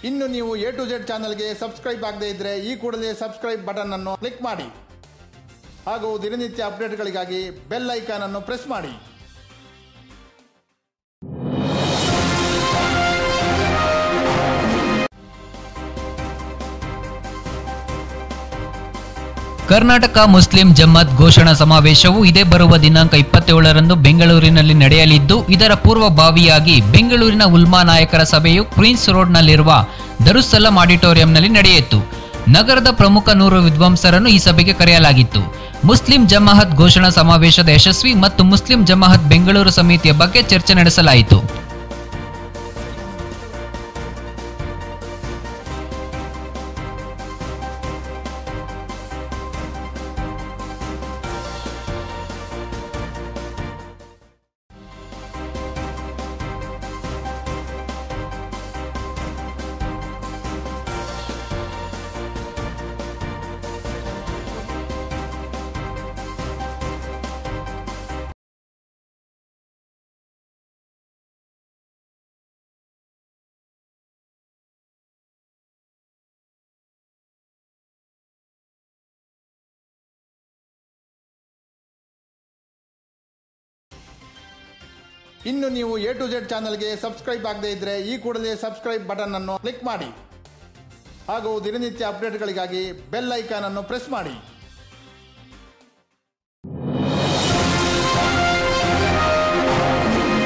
ಇನ್ನು ನೀವು A to Z ಚಾನೆಲ್ಗೆ ಸಬ್ಸ್ಕ್ರೈಬ್ ಆಗದೇ ಇದ್ದರೆ ಈ ಕೂಡಲೇ ಸಬ್ಸ್ಕ್ರೈಬ್ ಬಟನ್ ಅನ್ನು ಕ್ಲಿಕ್ ಮಾಡಿ ಹಾಗೂ ದಿನನಿತ್ಯ ಅಪ್ಡೇಟ್ಗಳಿಗಾಗಿ ಬೆಲ್ ಐಕಾನ್ ಅನ್ನು ಪ್ರೆಸ್ ಮಾಡಿ. ಕರ್ನಾಟಕ ಮುಸ್ಲಿಂ ಜಮಾತ್ ಘೋಷಣಾ ಸಮಾವೇಶವು ಇದೇ ಬರುವ ದಿನಾಂಕ 27ರಂದು ಬೆಂಗಳೂರಿನಲ್ಲಿ ನಡೆಯಲಿದ್ದು, ಇದರ ಪೂರ್ವಭಾವಿಯಾಗಿ ಬೆಂಗಳೂರಿನ ಉಲ್ಮಾ ನಾಯಕರ ಸಭೆಯು ಕ್ವೀನ್ಸ್ ರೋಡ್ನಲ್ಲಿರುವ ದರುಸ್ಸಲಾಂ ಆಡಿಟೋರಿಯಂನಲ್ಲಿ ನಡೆಯಿತು. ನಗರದ ಪ್ರಮುಖ 100 ವಿದ್ವಾಂಸರನ್ನು ಈ ಸಭೆಗೆ ಕರೆಯಲಾಗಿತ್ತು. ಮುಸ್ಲಿಂ ಜಮಾಅತ್ ಘೋಷಣಾ ಸಮಾವೇಶದ ಯಶಸ್ವಿ ಮತ್ತು ಮುಸ್ಲಿಂ ಜಮಾಅತ್ ಬೆಂಗಳೂರು ಸಮಿತಿಯ ಬಗ್ಗೆ ಚರ್ಚೆ ನಡೆಸಲಾಯಿತು. ಇನ್ನು ನೀವು A to Z ಚಾನೆಲ್ಗೆ ಸಬ್ಸ್ಕ್ರೈಬ್ ಆಗದೇ ಇದ್ದರೆ ಈ ಕೂಡಲೇ ಸಬ್ಸ್ಕ್ರೈಬ್ ಬಟನ್ ಅನ್ನು ಕ್ಲಿಕ್ ಮಾಡಿ ಹಾಗೂ ದಿನನಿತ್ಯ ಅಪ್ಡೇಟ್ಗಳಿಗಾಗಿ ಬೆಲ್ ಐಕಾನ್ ಅನ್ನು ಪ್ರೆಸ್ ಮಾಡಿ.